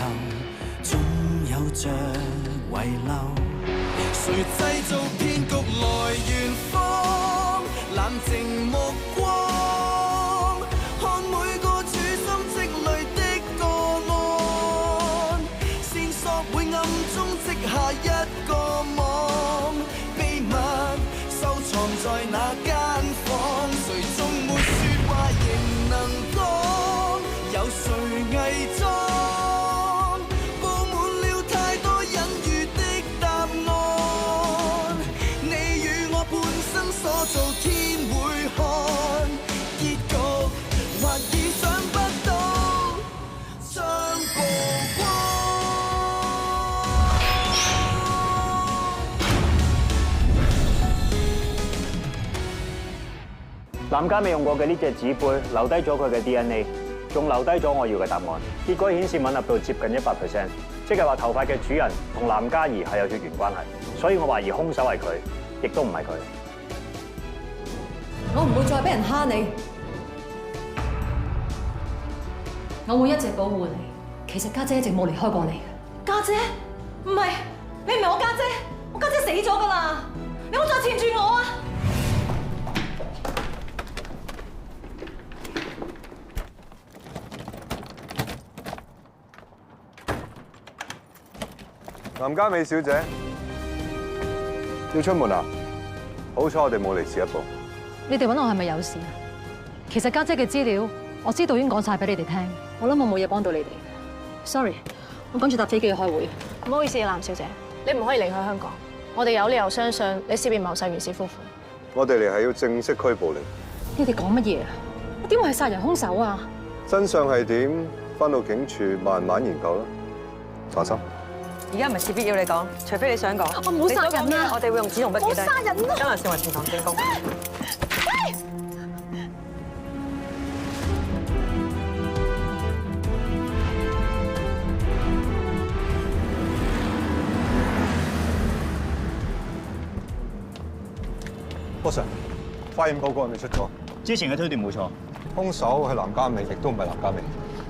後，總有着遺留。誰製造騙局來圓謊？冷靜目光，看每個處心積慮的個案，線索會暗中織下一個網，秘密收藏在那間房，誰終沒說話仍能講，有誰偽裝？布滿了太多隱喻的答案，你與我半生所做天會看，結局或意想不到將曝光。藍家美用過嘅呢隻紙杯留低咗佢嘅 DNA， 仲留低咗我要嘅答案。結果顯示吻合度接近100%，即係話頭髮嘅主人同藍嘉怡係有血緣關係，所以我懷疑兇手係佢，亦都唔係佢。我唔會再俾人蝦你，我會一直保護你。其實家姐一直冇離開過你嘅。家姐？唔係，你唔係我家姐，我家姐死咗㗎啦！你唔好再纏住我啊！藍嘉美小姐，要出門啊？好彩我哋冇嚟遲一步。你哋揾我係咪有事啊？其實家姐嘅資料，我知道已經講晒俾你哋聽。我諗我冇嘢幫到你哋。Sorry， 我趕住搭飛機去開會。唔好意思，藍小姐，你唔可以離開香港。我哋有理由相信你涉嫌謀殺袁氏夫婦。我哋嚟係要正式拘捕你。你哋講乜嘢啊？我點會係殺人兇手啊？真相係點？返到警署慢慢研究啦。放心。而家唔係事必要你講，除非你想講。我冇殺人啊！我哋會用紙同筆記低。冇殺人啊！將來成為呈堂證供。boss，化驗報告係咪出咗？之前嘅推斷冇錯，兇手係藍嘉美，亦都唔係藍嘉美。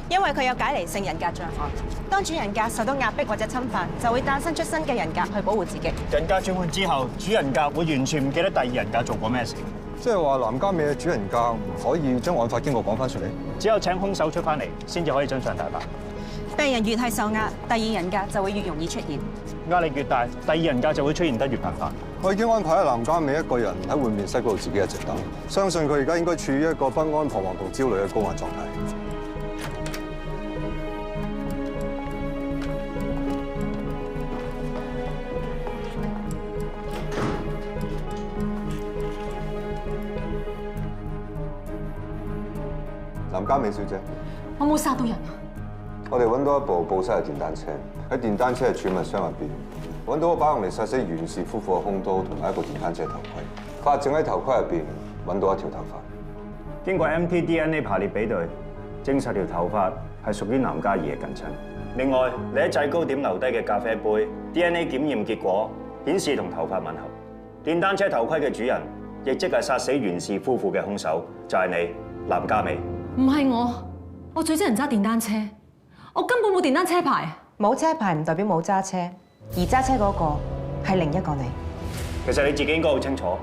因為佢有解離性人格障礙，當主人格受到壓迫或者侵犯，就會誕生出新嘅人格去保護自己。人格轉換之後，主人格會完全唔記得第二人格做過咩事。即係話藍嘉美嘅主人格唔可以將案發經過講翻出嚟。只有請兇手出翻嚟，先至可以真相大白。病人越係受壓，第二人格就會越容易出現。壓力越大，第二人格就會出現得越頻繁。我已經安排咗藍嘉美一個人喺換面室嗰度自己一直等，相信佢而家應該處於一個不安、彷徨同焦慮嘅高壓狀態。藍嘉美小姐，我冇殺到人啊！我哋揾到一部報失嘅電單車，喺電單車嘅儲物箱入邊揾到一把用嚟殺死袁氏夫婦嘅兇刀，同埋一個電單車頭盔。法證喺頭盔入邊揾到一條頭髮，經過 mtDNA 排列比對，證實條頭髮係屬於藍嘉怡嘅近親。另外，你喺制高點留低嘅咖啡杯 DNA 檢驗結果顯示同頭髮吻合。電單車頭盔嘅主人，亦即係殺死袁氏夫婦嘅兇手，就係你藍嘉美。唔係我最憎人揸電單車，我根本冇電單車牌。冇車牌唔代表冇揸車，而揸車嗰個係另一個你。其實你自己應該好清楚，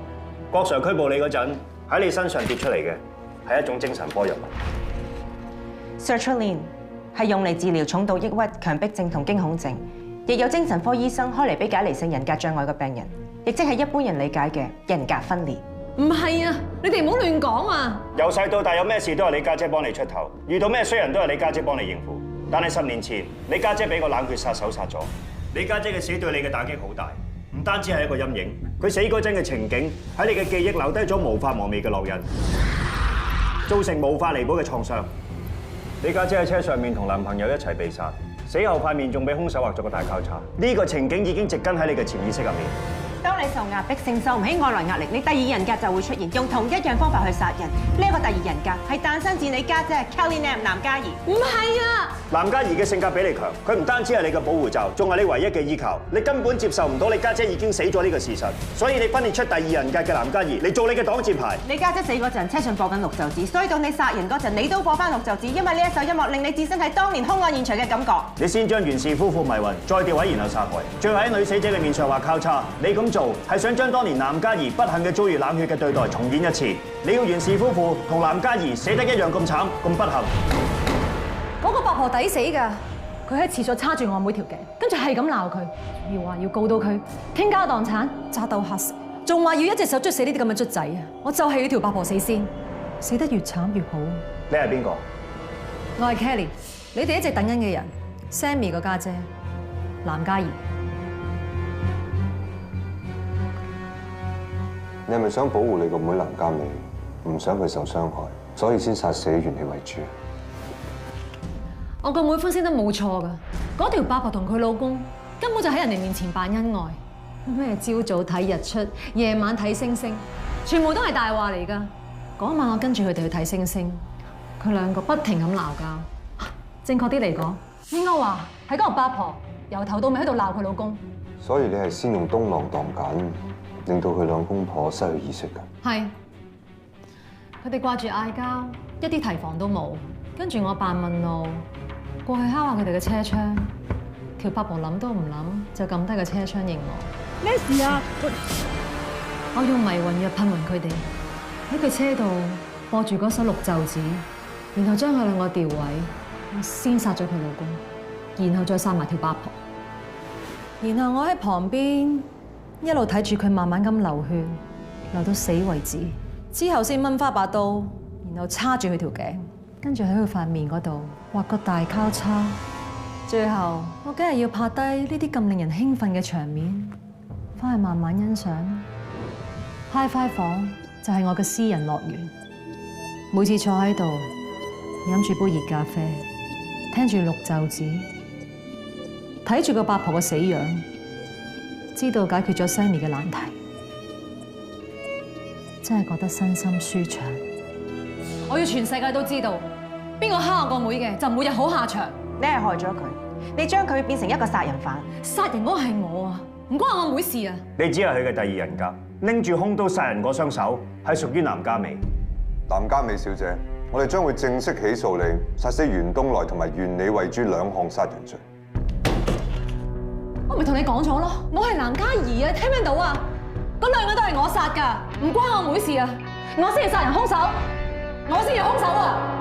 郭 Sir 拘捕你嗰陣喺你身上跌出嚟嘅係一種精神科藥物。Sertraline 係用嚟治療重度抑鬱、強迫症同驚恐症，亦有精神科醫生開嚟俾解離性人格障礙嘅病人，亦即係一般人理解嘅人格分裂。唔係啊！你哋唔好亂講啊！由細到大有咩事都係你家姐幫你出頭，遇到咩衰人都係你家姐幫你應付。但係10年前，你家姐俾個冷血殺手殺咗。你家姐嘅死對你嘅打擊好大，唔單止係一個陰影，佢死嗰陣嘅情景喺你嘅記憶留低咗無法磨滅嘅烙印，造成無法彌補嘅創傷。你家姐喺車上面同男朋友一齊被殺，死後塊面仲俾兇手畫咗個大交叉。呢個情景已經植根喺你嘅潛意識入面。當你受壓迫、承受唔起外來壓力，你第二人格就會出現，用同一樣方法去殺人。呢一個第二人格係誕生自你家姐 Kelly Nam 南嘉怡。唔係啊！南嘉怡嘅性格比你強，佢唔單止係你嘅保護罩，仲係你唯一嘅依靠。你根本接受唔到你家姐已經死咗呢個事實，所以你分裂出第二人格嘅南嘉怡嚟做你嘅擋箭牌。你家姐死嗰陣，車上播緊綠袖子，所以到你殺人嗰陣，你都播翻綠袖子，因為呢一首音樂令你置身喺當年兇案現場嘅感覺。你先將袁氏夫婦迷暈，再調位然後殺害，最後喺女死者嘅面上畫交叉。你咁做係想將當年南嘉怡不幸嘅遭遇冷血嘅對待重演一次。你要袁氏夫婦同南嘉怡死得一樣咁慘咁不幸。嗰個八婆抵死㗎，佢喺廁所叉住我妹條頸，跟住係咁鬧佢，仲要話要告到佢傾家蕩產、揸兜黑食，仲話要一隻手捽死呢啲咁嘅卒仔啊！我就係要條八婆死先，死得越慘越好。你係邊個？我係 Kelly， 你哋一直等緊嘅人 ，Sammy 個家姐南嘉怡。你係咪想保護你個妹南嘉美，唔想佢受傷害，所以先殺死袁李慧珠？我個妹分析得冇錯㗎，嗰條八婆同佢老公根本就喺人哋面前扮恩愛，咩朝早睇日出，夜晚睇星星，全部都係大話嚟㗎。嗰晚我跟住佢哋去睇星星，佢兩個不停咁鬧交。正確啲嚟講，應該話係嗰個八婆由頭到尾喺度鬧佢老公。所以你係先用東浪蕩簡，令到佢兩公婆失去意識㗎。係，佢哋掛住嗌交，一啲提防都冇。跟住我扮問路，過去敲下佢哋嘅車窗，條八婆諗都唔諗就撳低個車窗應我。咩事啊？我用迷魂藥噴暈佢哋，喺佢車度播住嗰首綠袖子，然後將佢兩個調位，我先殺咗佢老公，然後再殺埋條八婆，然後我喺旁邊一路睇住佢慢慢咁流血，流到死為止，之後先掹花把刀，然後叉住佢條頸，跟住喺佢塊面嗰度畫個大交叉，最後我梗係要拍低呢啲咁令人興奮嘅場面，翻去慢慢欣賞。Hi-Fi 房就係我嘅私人樂園，每次坐喺度飲住杯熱咖啡，聽住綠袖子，睇住個八婆嘅死樣，知道解決咗 Sammy 嘅難題，真係覺得身心舒暢。我要全世界都知道，邊個蝦我個妹嘅就唔會有好下場。你係害咗佢，你將佢變成一個殺人犯。殺人嗰個係我啊，唔關我妹事啊。你只係佢嘅第二人格，拎住兇刀殺人嗰雙手係屬於南嘉美。南嘉美小姐，我哋將會正式起訴你殺死袁東來同埋袁李慧珠兩項殺人罪。我咪同你講咗咯，我係南嘉怡啊，聽唔聽到啊？嗰兩個都係我殺㗎，唔關我妹事啊！我先係殺人兇手，我先係兇手啊！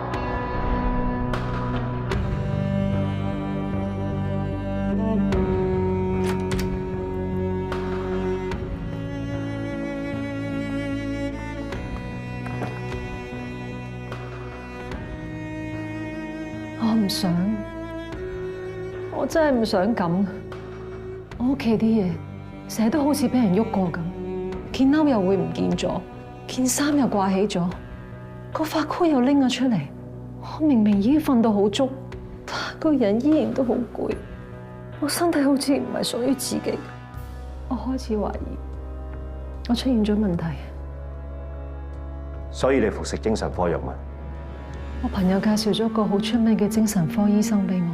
我唔想，我真係唔想咁。我屋企啲嘢成日都好似俾人喐過咁，件褸又會唔見咗，件衫又掛起咗，個髮箍又拎咗出嚟。我明明已經瞓到好足，但個人依然都好攰。我身體好似唔係屬於自己。我開始懷疑我出現咗問題。所以你服食精神科藥物。我朋友介紹咗一個好出名嘅精神科醫生俾我。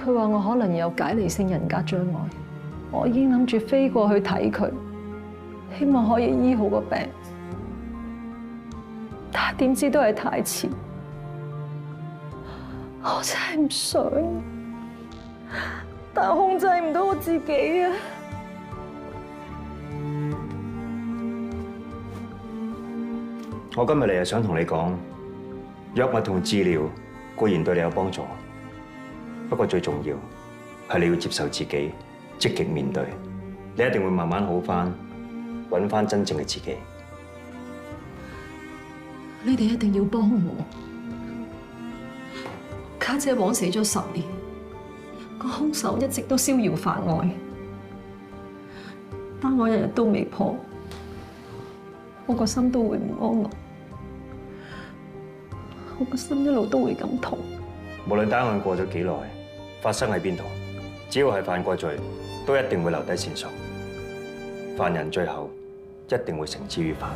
佢話我可能有解離性人格障礙，我已經諗住飛過去睇佢，希望可以醫好個病。但係點知都係太遲，我真係唔想，但控制唔到我自己啊！我今日嚟係想同你講，藥物同治療固然對你有幫助。不過最重要係你要接受自己，積極面對，你一定會慢慢好返，揾返真正嘅自己。你哋一定要幫我。家姐枉死咗10年，個兇手一直都逍遙法外，單我日日都未破，我個心都會唔安樂，我個心一路都會咁痛。無論單案過咗幾耐，發生喺邊度，只要係犯過罪，都一定會留低線索，犯人最後一定會繩之於法。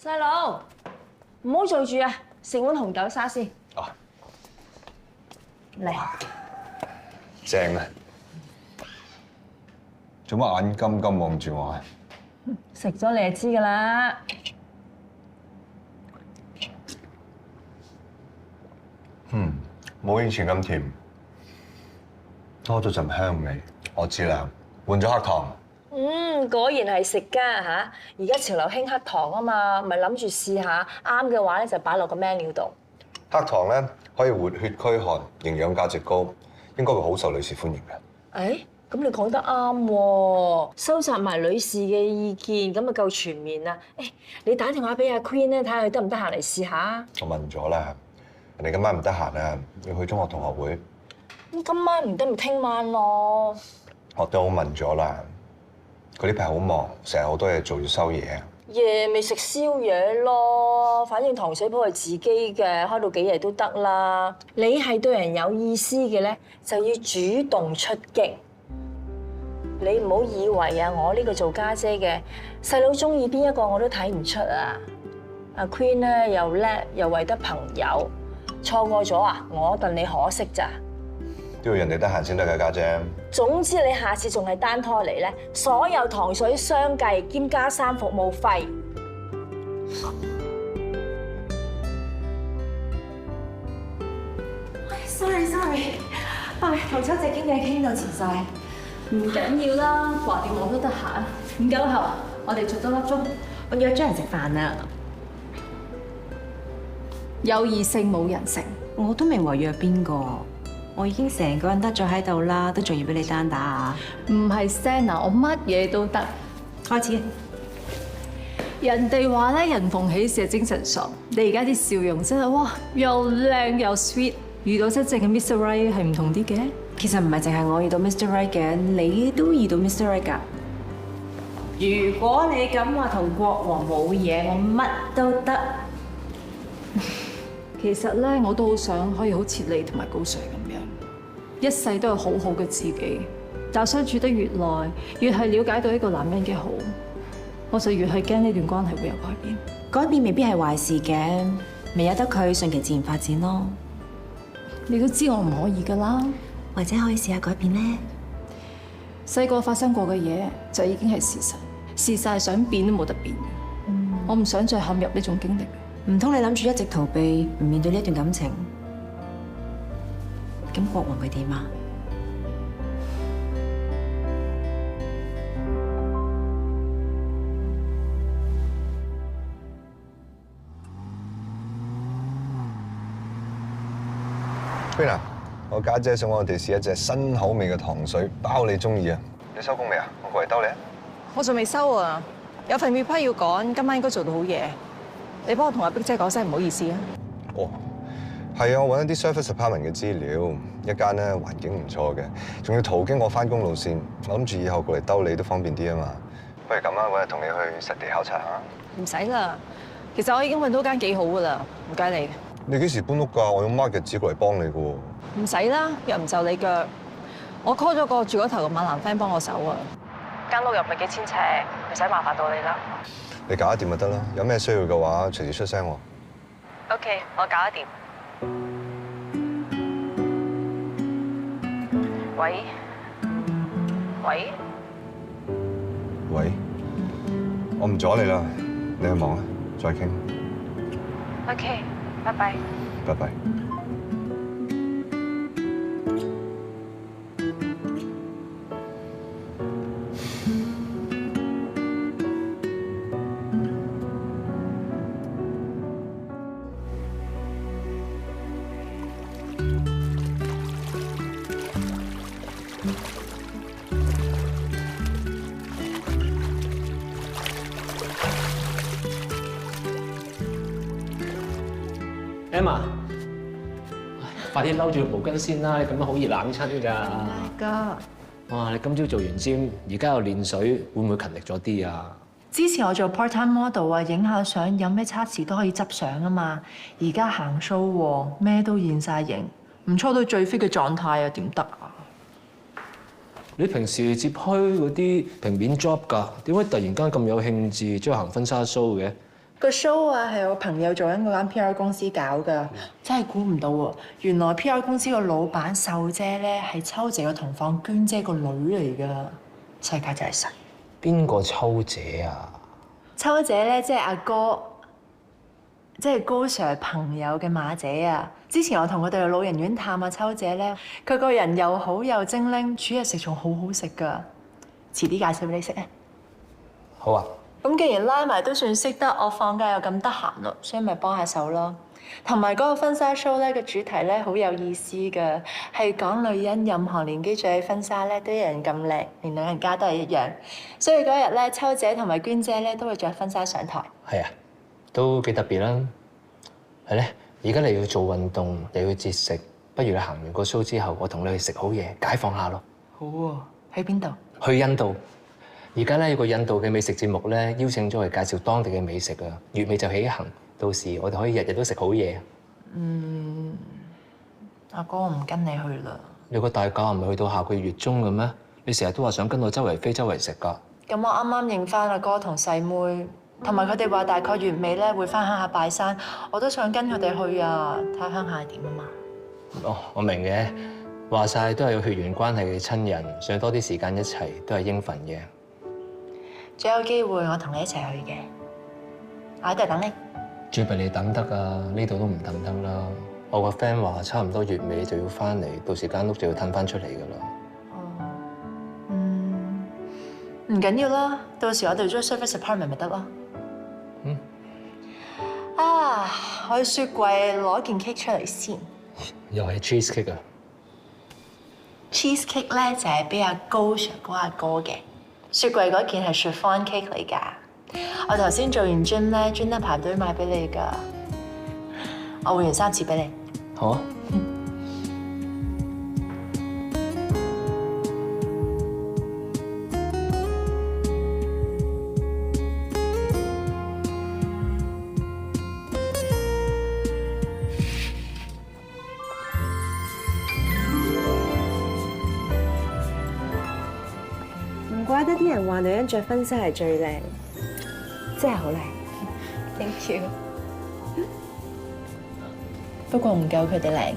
細佬，唔好做住啊！食碗紅豆沙先。哦，嚟，正啊！做乜眼金金望住我啊？食咗你就知㗎啦。冇以前咁甜，多咗陣香味。我知啦，換咗黑糖。果然係食家嚇！而家潮流興黑糖啊嘛，咪諗住試下，啱嘅話咧就擺落個 menu 度。黑糖咧可以活血驅寒，營養價值高，應該會好受女士歡迎嘅。誒，咁你講得啱喎，收集埋女士嘅意見，咁啊夠全面啦。誒，你打電話俾阿 Queen 咧，睇下佢得唔得閒嚟試下。我問咗啦，人哋今晚唔得閒啊，要去中學同學會。咁今晚唔得咪聽晚咯。我都問咗啦，佢呢排好忙，成日好多嘢做要收嘢。夜咪食宵夜咯，反正糖水鋪係自己嘅，開到幾夜都得啦。你係對人有意思嘅咧，就要主動出擊。你唔好以為啊，我呢個做家姐嘅細佬中意邊一個我都睇唔出啊。阿 Queen 咧又叻又為得朋友，錯過咗啊，我戥你可惜咋。都要人哋得閒先得㗎，家姐。總之你下次仲係單拖嚟咧，所有糖水相計兼加3服務費。sorry，同秋姐傾偈傾到遲晒。唔緊要啦，橫掂我都得閒。5九後，我哋做多粒鐘。我約咗人食飯啦。有異性冇人性。我都未話約邊個，我已經成個人得咗喺度啦，都仲要俾你單打啊？唔係 Senna，我乜嘢都得。開始。人哋話咧，人逢喜事精神爽。你而家啲笑容真係哇，又靚又 sweet。遇到真正嘅 Mr. Right 係唔同啲嘅。其實唔係淨係我遇到 Mr. Right 嘅，你都遇到 Mr. Right 㗎。如果你咁話同國王冇嘢，我乜都得。其實咧，我都好想可以好似你同埋高 Sir 咁樣，一世都係好好嘅自己。但相處得越耐，越係了解到一個男人嘅好，我就越係驚呢段關係會有改變。改變未必係壞事嘅，咪由得佢順其自然發展咯。你都知我唔可以㗎啦，或者可以試下改變呢？細個發生過嘅嘢就已經係事實，事實係想變都冇得變。我唔想再陷入呢種經歷。唔通你諗住一直逃避，唔面對呢一段感情？咁國王會點啊？邊啊？我家姐想我哋試一隻新口味嘅糖水，包你中意啊！你收工未啊？我過嚟兜你啊！我仲未收啊，有份 report 要趕，今晚應該做到好夜。你幫我同阿碧姐講聲唔好意思啊。哦，係啊，我揾一啲 service apartment 嘅資料，一間咧環境唔錯嘅，仲要途經我翻工路線，我諗住以後過嚟兜你都方便啲啊嘛。不如咁啊，我日同你去實地考察下。唔使啦，其實我已經揾到間幾好噶啦，唔該你。你幾時搬屋㗎？我用 mark 日子過嚟幫你㗎喎。唔使啦，又唔就你腳。我 call 咗個住嗰頭嘅馬蘭 friend 幫我手啊。間屋又唔係幾千尺，唔使麻煩到你啦。你搞得掂就得啦，有咩需要嘅話隨時出聲喎。OK，我搞得掂。喂？喂，我唔阻你啦，你去忙啊，再傾。OK，拜拜。拜拜。Emma，快啲摟住毛巾先啦！你咁樣好易冷親㗎。哥，哇！你今朝做完 gym，而家又練水，會唔會勤力咗啲啊？之前我做 part time model 啊，影下相，有咩測試都可以執相啊嘛。而家行 show 喎，咩都現晒形，唔操到最 fit 嘅狀態啊，點得啊？你平時接開嗰啲平面 job 㗎，點解突然間咁有興致將行婚紗 show 嘅？個 show 啊係我朋友做緊嗰間 PR 公司搞㗎，真係估唔到喎！原來 PR 公司個老闆秀姐咧係秋姐個同房娟姐個女嚟㗎，世界真係細。邊個秋姐啊？秋姐咧即係阿哥，即係高 Sir 朋友嘅馬姐啊！之前我同佢哋去老人院探阿秋姐咧，佢個人又好又精靈，煮嘢食仲好好食㗎。遲啲介紹俾你識啊！好啊。咁既然拉埋都算識得，我放假又咁得閒咯，所以咪幫下手咯。同埋嗰個婚紗 show 咧個主題咧好有意思㗎，係講女人任何年紀着起婚紗咧都一樣咁靚，連老人家都係一樣。所以嗰日咧，秋姐同埋娟姐咧都會着婚紗上台。係啊，都幾特別啦。係咧，而家你要做運動又要節食，不如你行完個 show 之後，我同你去食好嘢，解放下咯。好喎，喺邊度？去印度。而家咧有個印度嘅美食節目咧，邀請咗嚟介紹當地嘅美食啊。月尾就起行，到時我哋可以日日都食好嘢。阿哥，我唔跟你去啦。你個大假唔係去到下個月中嘅咩？你成日都話想跟我周圍飛、周圍食㗎。咁我啱啱認翻阿哥同細妹，同埋佢哋話大概月尾咧會翻鄉下拜山，我都想跟佢哋去啊，睇下鄉下係點啊嘛。哦，我明嘅，話晒都係有血緣關係嘅親人，想多啲時間一齊都係應份嘅。最有機會我同你一齊去嘅，我喺度等你。最弊你等得啊，呢度都唔等得啦。我個 friend 話差唔多月尾就要翻嚟，到時間屋就要褪翻出嚟㗎啦。唔緊要啦，到時我哋租 service apartment 咪得咯。啊，我去雪櫃攞件 cake 出嚟先。又係 cheese cake 啊 cheese cake 咧就係俾阿高 Sir 嗰阿哥嘅，雪櫃嗰件係 chiffon cake 嚟㗎。我頭先做完 gym 咧，專登排隊買俾你㗎。我換完3次俾你。好啊。唔怪得啲人話女人着婚紗係最靚，真係好靚。Thank you。不過唔夠佢哋靚。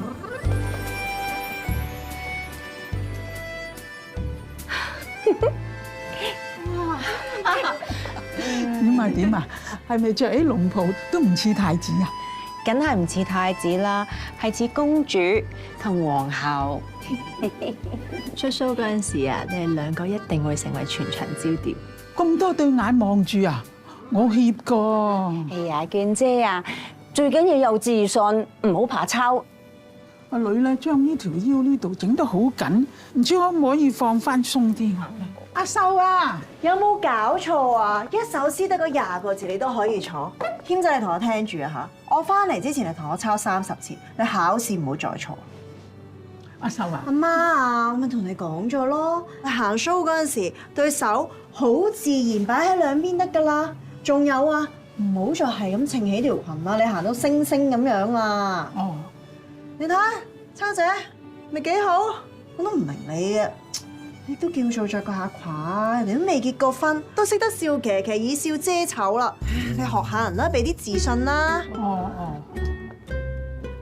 點啊？係咪着起龍袍都唔似太子啊？梗係唔似太子啦，係似公主同皇后。出 show 嗰陣時啊，你哋兩個一定會成為全場焦點。咁多對眼望住啊，我怯噶。哎呀，娟姐啊，最緊要有自信，唔好怕醜。阿女咧將呢條腰呢度整得好緊，唔知可唔可以放翻鬆啲啊？阿秀啊，有冇搞錯啊？一首詩得個20個字，你都可以錯？謙仔，你同我聽住啊嚇！我翻嚟之前，你同我抄30次，你考試唔好再錯。阿秀啊，阿媽啊，我咪同你講咗咯，行 show 嗰陣時對手好自然擺喺兩邊得㗎啦。仲有啊，唔好再係咁撐起條裙啦，你行到星星咁樣啊！哦，你睇下，秋姐咪幾好，我都唔明你嘅。你都叫做着過下褂，人哋都未結過婚，都識得笑騎騎以笑遮醜啦。你學下人啦，俾啲自信啦。哦。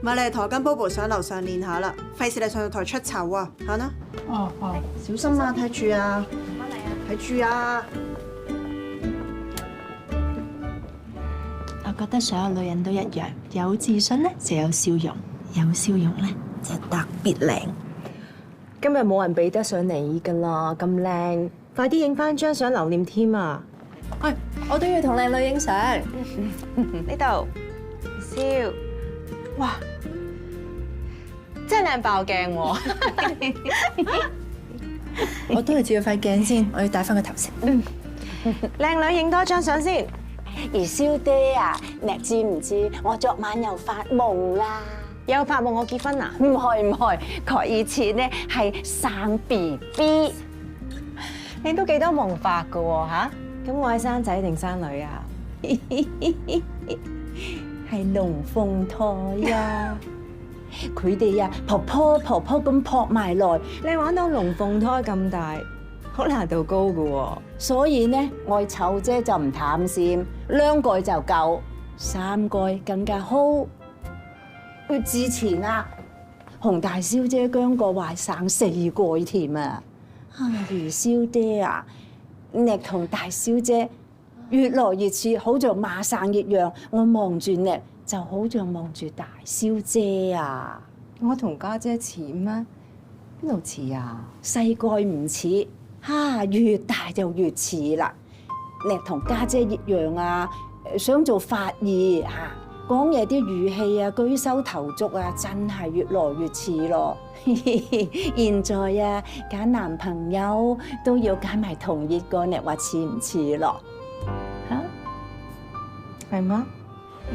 咪你同我跟 Bobo 上樓上練下啦，費事你上到台出醜啊！行啦。哦。小心啊，睇住啊。睇住啊。覺得所有女人都一樣，有自信咧就有笑容，有笑容咧就特別靚。今日冇人比得上你噶啦，咁靚，快啲影翻張相留念添啊！喂，我都要同靚女影相。呢度笑，哇，真係靚爆鏡喎！我都係照塊鏡先，我要戴翻個頭先。靚女影多張相先。而蕭爹啊，你知唔知我昨晚又發夢啦？有發夢我結婚啊？唔係，佢以前咧係生 BB。你都幾多夢法噶喎嚇？咁我係生仔定生女啊？係龍鳳胎啊！佢哋啊，婆婆咁撲埋來，你玩到龍鳳胎咁大，好難度高噶喎。所以呢，愛湊姐就唔貪心，2個就夠，3個更加好。佢之前啊，洪大小姐姜過話生4個添啊！而蕭爹啊，你同大小姐越來越似，好像孖生一樣。我望住你，就好像望住大小姐啊！我同家姐似咩？邊度似啊？細個唔似，越大就越似啦。你同家姐一樣啊，想做法醫嚇，講嘢啲語氣啊、舉手投足啊，真係越來越似咯。現在啊，揀男朋友都要揀埋同一個，你話似唔似咯？嚇，係嗎？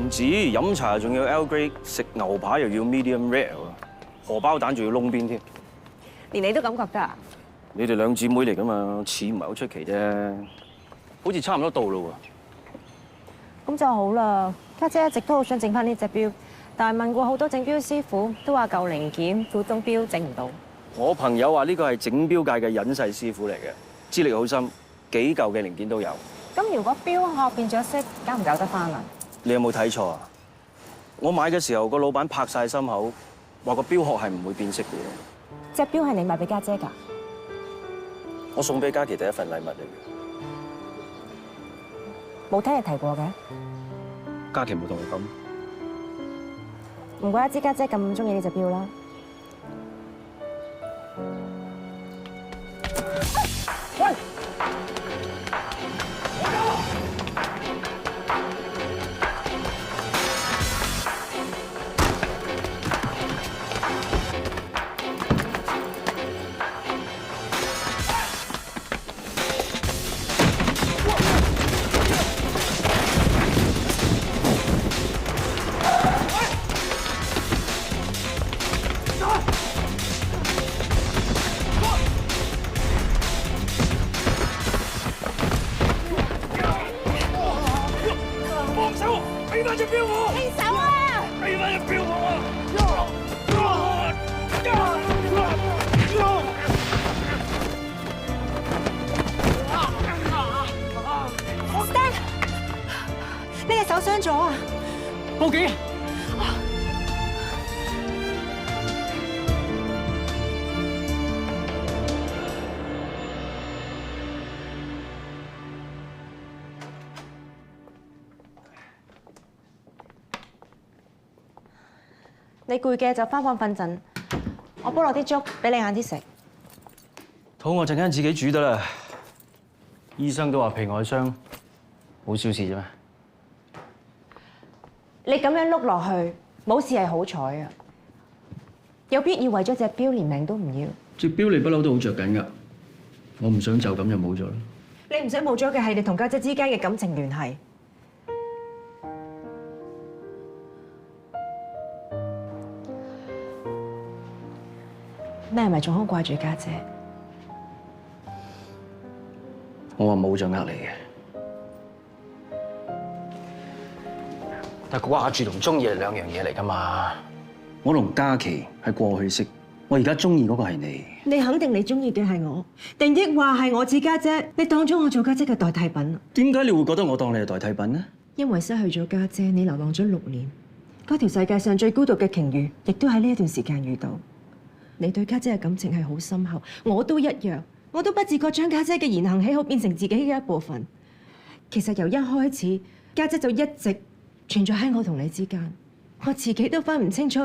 唔止飲茶仲要 L grade， 食牛扒又要 medium rare 喎，荷包蛋仲要窿邊添。連你都咁覺得啊？你哋兩姊妹嚟噶嘛，似唔係好出奇啫。好似差唔多到咯喎。咁就好啦，家姐一直都好想整翻呢隻錶，但係問過好多整錶師傅，都話舊零件、古董錶整唔到。我朋友話呢個係整錶界嘅隱世師傅嚟嘅，資歷好深，幾舊嘅零件都有。咁如果錶殼變咗色，搞唔搞得翻啊？你有冇睇錯啊？我買嘅時候個老闆拍晒心口，話個錶殼係唔會變色嘅。隻錶係你買俾家姐㗎？我送俾嘉琪第一份禮物嚟嘅。冇聽你提過嘅。嘉琪冇同我講。唔怪得知家姐咁中意呢隻錶啦。喂！俾翻隻錶我！棄手啊！俾翻隻錶我啊！Stan， 你隻手傷咗啊！報警！你攰嘅就翻房瞓陣，我煲落啲粥俾你晏啲食。肚餓陣間自己煮得啦。醫生都話皮外傷，好小事啫咩？你咁樣碌落去，冇事係好彩啊！有必要為咗隻錶連命都唔要？隻錶你不嬲都好着緊㗎，我唔想就咁就冇咗啦。你唔想冇咗嘅係你同家姐之間嘅感情聯繫。你係咪仲好掛住家姐？我話冇就呃你嘅，但掛住同中意係兩樣嘢嚟㗎嘛。我同嘉琪係過去式，我而家中意嗰個係你。你肯定你中意嘅係我，定抑或係我似家姐？你當咗我做家姐嘅代替品？點解你會覺得我當你係代替品呢？因為失去咗家姐，你流浪咗6年，嗰條世界上最孤獨嘅鯨魚，亦都喺呢一段時間遇到。你對家姐嘅感情係好深厚，我都一樣，我都不自覺將家姐嘅言行喜好變成自己嘅一部分。其實由一開始，家姐就一直存在喺我同你之間，我自己都分唔清楚，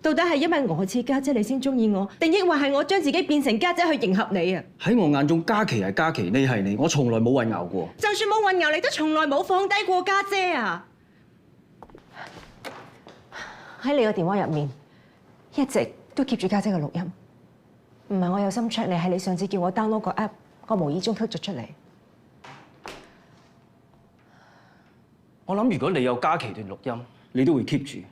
到底係因為我似家姐你先中意我，定抑或係我將自己變成家姐去迎合你啊？喺我眼中，嘉琪係嘉琪，你係你，我從來冇混淆過。就算冇混淆，你都從來冇放低過家姐啊！喺你個電話入面，一直都 keep 住家姐嘅錄音，唔係我有心 check 你，係你上次叫我 download 個 app， 我無意中 cut 咗出嚟。我諗如果你有嘉琪段錄音，你都會 keep 住。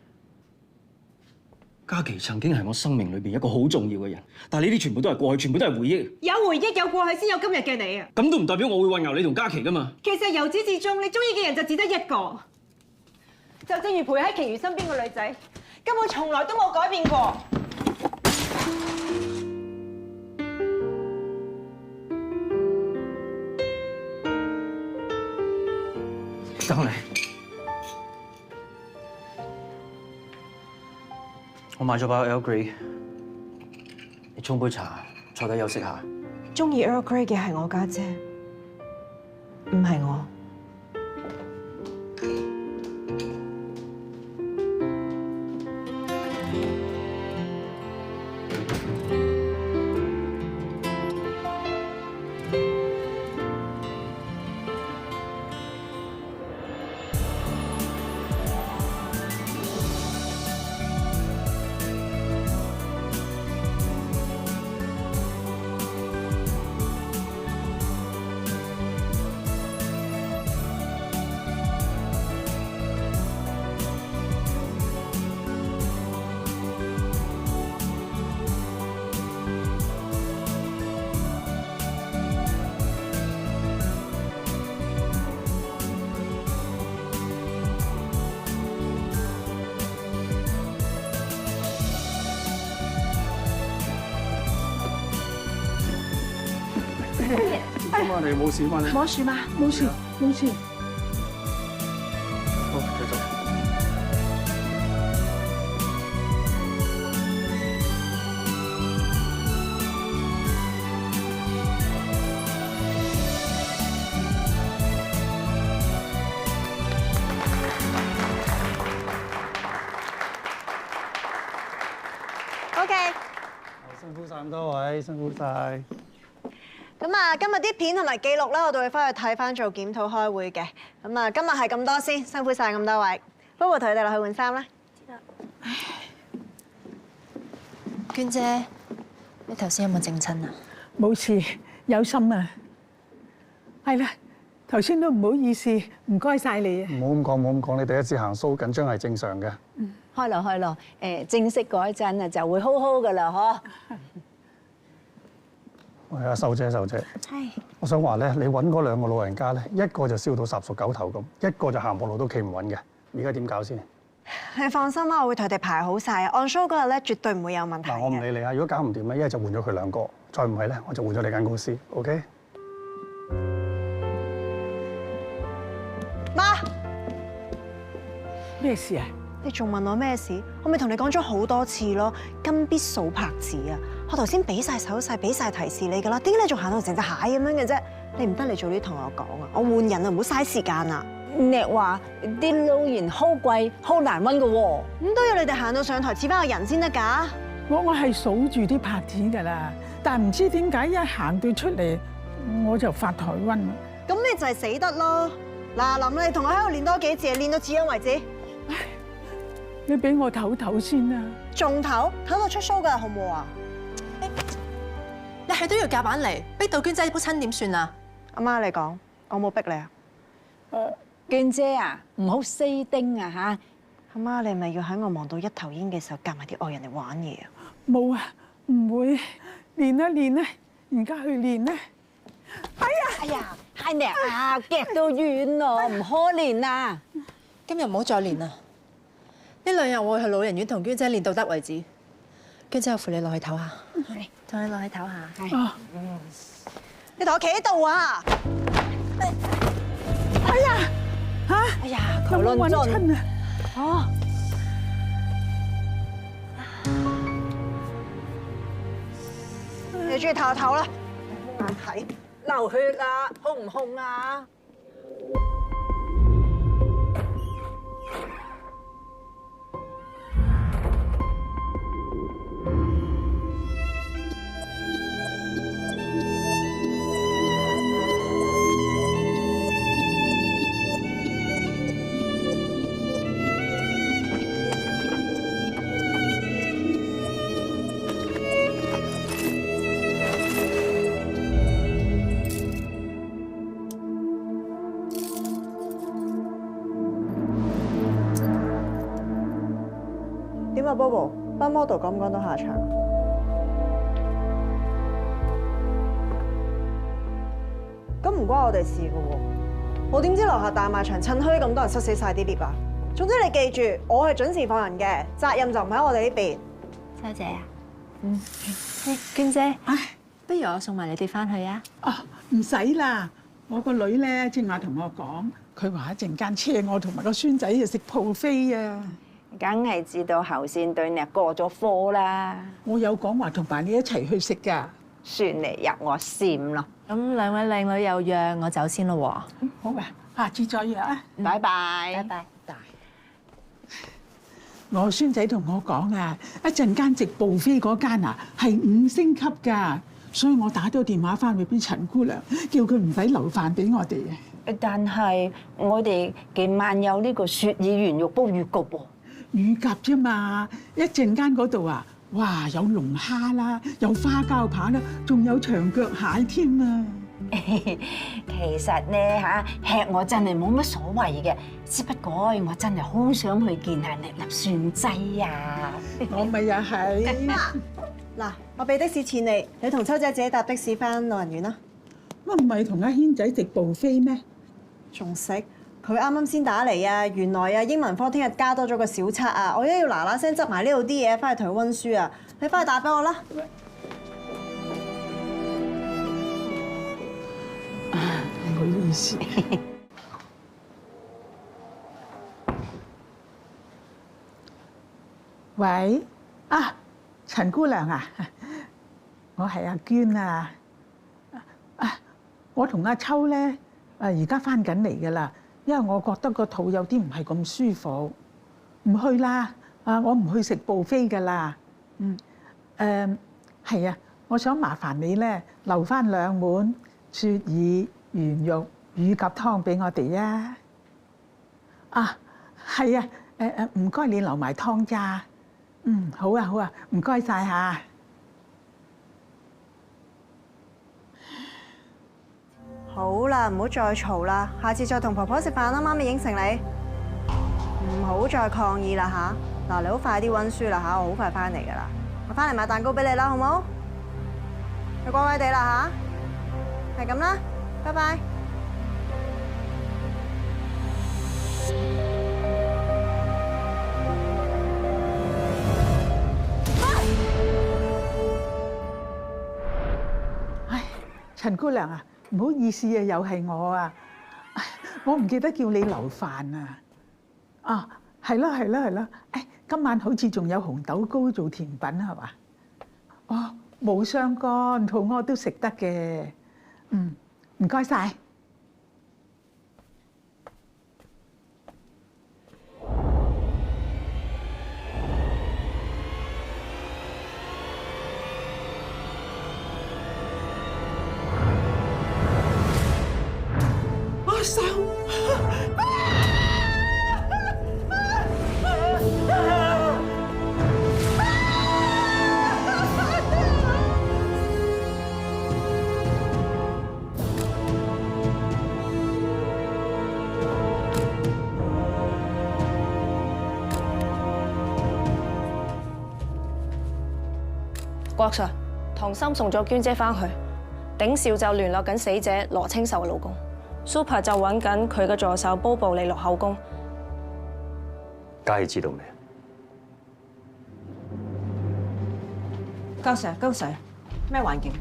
嘉琪曾經係我生命裏邊一個好重要嘅人，但係呢啲全部都係過去，全部都係回憶。有回憶有過去先有今日嘅你啊！咁都唔代表我會混淆你同嘉琪噶嘛？其實由始至終，你中意嘅人就只得一個，就正如陪喺其餘身邊個女仔，根本從來都冇改變過。等你，我買咗包 Earl Grey， 你沖杯茶，坐低休息下。中意 Earl Grey 嘅係我家姐，唔係我。咁我哋冇事嘛？冇事嘛？冇事，冇事。好，繼續。OK。辛苦晒咁多位，辛苦晒。咁啊，今日啲片同埋記錄咧，我哋會翻去睇翻做檢討開會嘅。咁啊，今日係咁多先，辛苦晒咁多位。不過同佢哋落去換衫啦。娟姐，你頭先有冇整親啊？冇事，有心啊。係啦，頭先都唔好意思，唔該晒你啊。唔好咁講，唔好咁講，你第一次行 show 緊張係正常嘅。開咯開咯，正式嗰陣啊就會好好噶啦，嗬。喂，阿秀姐，秀姐，係。我想話咧，你揾嗰兩個老人家咧，一個就燒到十熟九頭咁，一個就行步路都企唔穩嘅。而家點搞先？你放心啦，我會同佢哋排好晒。按 show 嗰日咧，絕對唔會有問題。嗱，我唔理你啊，如果搞唔掂咧，一係就換咗佢兩個，再唔係咧，我就換咗你間公司 ，OK？ 媽，咩事啊？你仲問我咩事？我咪同你講咗好多次咯，金必數拍子啊！我頭先俾晒手勢，俾晒提示你噶啦，點解你仲行到成隻蟹咁樣嘅啫？你唔得，你早啲同我講啊！我換人啊，唔好嘥時間啊！你話啲老人好貴，好難揾噶喎。咁都要你哋行到上台似翻個人先得㗎。我係數住啲拍子㗎啦，但唔知點解一行到出嚟我就發台瘟啦。咁你就係死得咯！嗱，林，你同我喺度練多幾次，練到止癢為止。你俾我唞唞先啦。仲唞到出 show 㗎，好唔好啊？你係都要夾硬嚟，逼到娟姐仆親點算啊？阿媽，你講，我冇逼你啊。娟姐啊，唔好死盯啊嚇！阿媽，你咪要喺我忙到一頭煙嘅時候夾埋啲外人嚟玩嘢啊？冇啊，唔會。練啦練啦，而家去練啦。哎呀，係你啊，夾到遠咯，唔可憐啊！今日唔好再練啦，呢兩日我會去老人院同娟姐練到得為止。娟姐，我扶你落去唞下，同你落去唞下。哦，你同我企喺度啊！哎呀，嚇！哎呀，有冇揾親啊？哦，你中意唞就唞啦，眼睇。流血啦，控唔控啊？啊 ，Bobo， 班 model 趕唔趕到下場？咁唔關我哋事㗎喎，我點知樓下大賣場趁墟咁多人塞死晒啲 lift 啊？總之你記住，我係準時放人嘅，責任就唔喺我哋呢邊。秋姐啊，娟姐，不如我送埋你哋翻去啊？啊，唔使啦，我個女咧正話同我講，佢話一陣間車我同埋個孫仔去食 buffet啊。梗係知道後線對你過咗科啦。我有講話同埋你一齊去食㗎。算你入我閃咯。咁兩位靚女有約，我走先咯喎。好啊，下次再約啊。拜拜。拜拜。我孫仔同我講啊，一陣間直步飛嗰間啊係5星級㗎，所以我打咗電話翻去俾陳姑娘，叫佢唔使留飯俾我哋啊。但係我哋今晚有呢個雪耳圓肉煲乳鴿喎。乳鴿啫嘛，一陣間嗰度啊，哇有龍蝦啦，有花膠扒啦，仲有長腳蟹添啊！其實咧嚇，吃我真係冇乜所謂嘅，只不過我真係好想去見下你粒孫仔啊！我咪又係。嗱，我俾的士錢你，你同秋姐自己搭的士翻老人院啦。乜唔係同阿軒仔食buffet咩？仲食？佢啱啱先打嚟啊！原來啊，英文科聽日加多咗個小測啊，我而家要嗱嗱聲執埋呢度啲嘢翻去同佢温書啊！你翻去打俾我啦。唔好意思。喂，啊，陳姑娘啊，我係阿娟啊。我同阿秋咧，而家翻緊嚟噶啦，因為我覺得個肚有啲唔係咁舒服，唔去啦。我唔去食buffet噶啦。係啊，我想麻煩你咧留翻2碗雪耳圓肉乳鴿湯俾我哋啊！係啊，唔該你留埋湯咋？好啊好啊，唔該晒嚇。好啦，唔好再嘈啦，下次再同婆婆食飯啦，媽咪應承你。唔好再抗議啦嚇！嗱，你好快啲温書啦嚇，我好快翻嚟噶啦，我翻嚟買蛋糕俾你啦，好冇？你乖乖地啦嚇，係咁啦，拜拜。唉，陳姑娘啊，唔好意思啊，又係我啊，我唔記得叫你留飯啊。係咯係咯係咯，今晚好似仲有紅豆糕做甜品係嘛？哦，冇相干，肚餓都食得嘅。唔該晒。阿手。郭 Sir， 唐心送咗娟姐翻去，鼎少就聯絡緊死者羅清秀嘅老公 ，Super 就揾緊佢嘅助手 Bobo 嚟錄口供。嘉熙知道未？高 Sir， 咩環境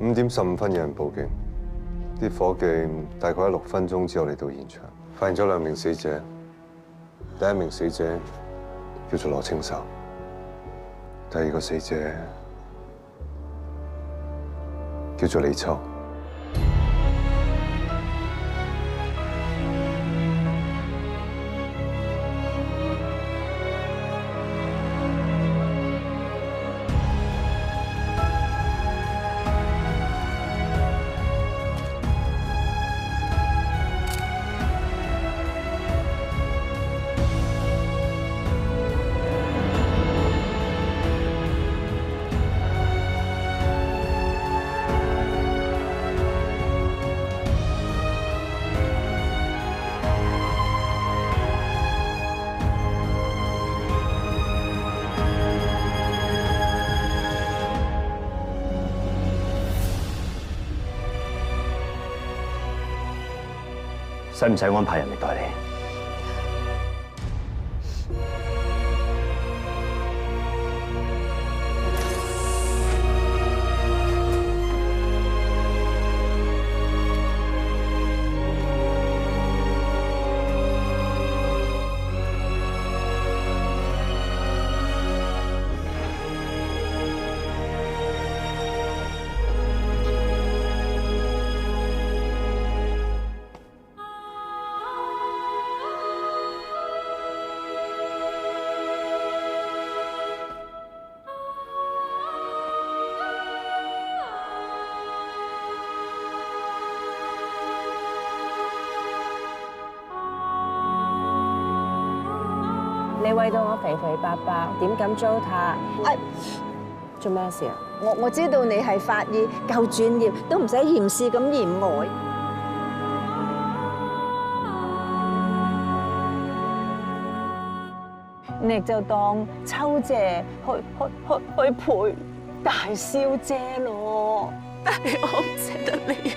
5點15分有人報警，啲伙計大概喺6分鐘之後嚟到現場，發現咗2名死者。第1名死者叫做羅清秀，第2個死者叫做李秋。使唔使安排人嚟代你？你餵到我肥肥白白，點敢糟蹋？做咩事啊？我知道你係法醫，夠專業，都唔使嫌事咁嫌我。你就當秋姐去陪大少姐咯。但係我唔捨得你。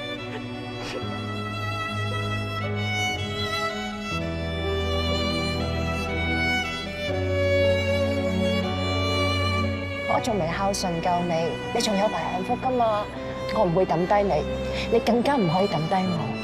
我仲未孝順夠你，你仲有排幸福㗎嘛！我唔會抌低你，你更加唔可以抌低我。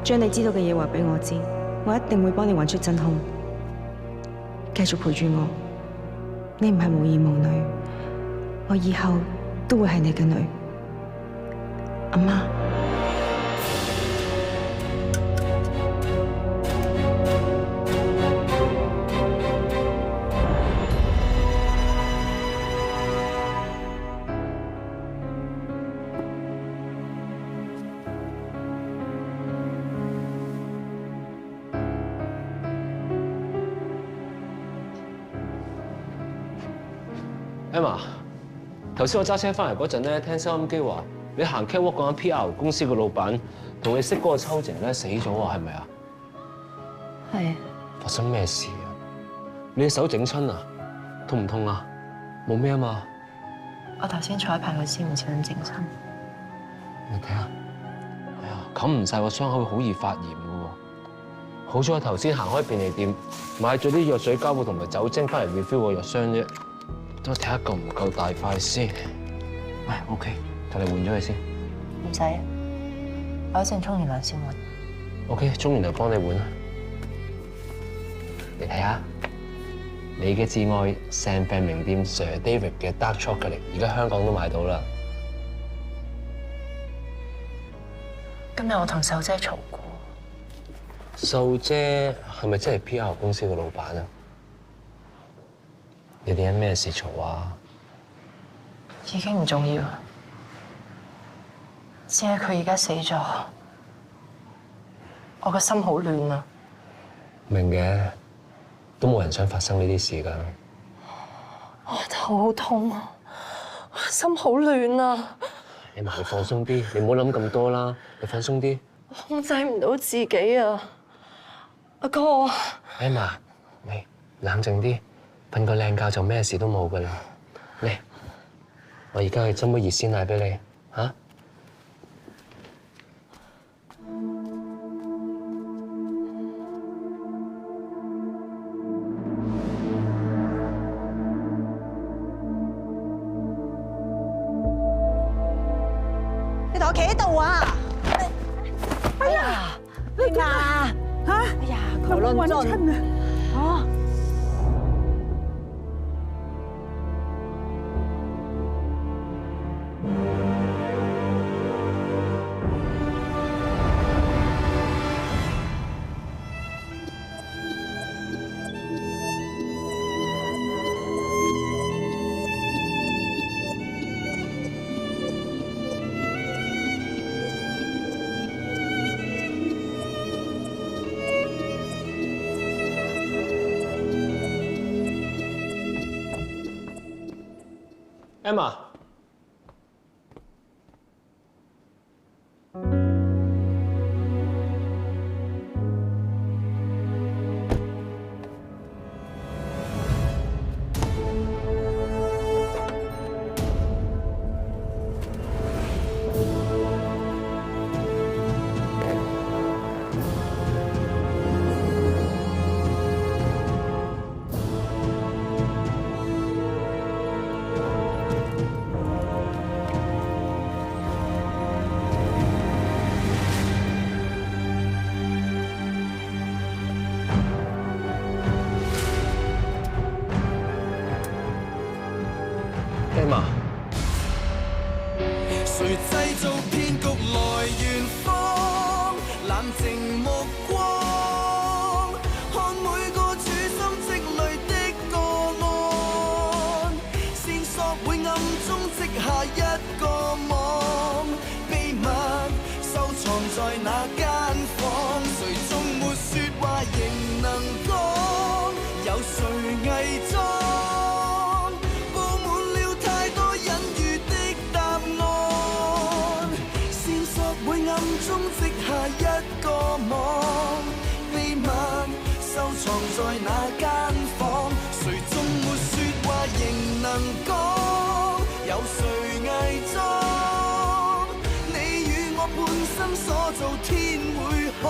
將你知道嘅嘢話俾我知，我一定會幫你揾出真兇，繼續陪住我。你唔係無兒無女，我以後都會係你嘅女，阿媽。Emma， 頭先我揸車翻嚟嗰陣咧，聽收音機話你行 catwalk 嗰間 PR 公司嘅老闆同你識嗰個秋姐咧死咗喎，係咪啊？係。發生咩事啊？你隻手整親啊？痛唔痛啊？冇咩啊嘛？我頭先彩排嗰時唔小心整親。你睇下，哎呀，冚唔晒個傷口會好易發炎嘅喎。好彩我頭先行開便利店買咗啲藥水膠布同埋酒精翻嚟 refill 個藥箱啫。等我睇下夠唔夠大塊先。喂 ，OK， 同你換咗佢先。唔使，我一陣沖完涼先換。OK， 沖完涼幫你換啦。你睇下，你嘅摯愛 San Fran 名店 Sir David 嘅 Dark Chocolate， 而家香港都買到啦。今日我同秀姐嘈過。秀姐係咪真係 PR 公司嘅老闆啊？你哋因咩事嘈啊？已經唔重要，只係佢而家死咗，我個心好亂啊！明嘅，都冇人想發生呢啲事㗎。我頭好痛啊，心好亂啊！你咪放鬆啲，你唔好諗咁多啦，你放鬆啲。我控制唔到自己啊，阿哥。Emma， 你冷靜啲。瞓個靚覺就咩事都冇噶啦，嚟，我而家去斟杯熱鮮奶俾你，嚇。你同我企喺度啊！哎呀，你嘛嚇？哎呀，佢求論盡揾親啊！哦。Emma。Emma，谁製造騙局來圓謊？冷靜目光，看每個處心積慮的個案，線索會暗中織下一個網，秘密收藏在那間房，誰終沒說話仍能講，有誰偽裝？中織下一個網，秘密收藏在那間房，誰終沒說話仍能講，有誰偽裝？你與我半生所做，天會看。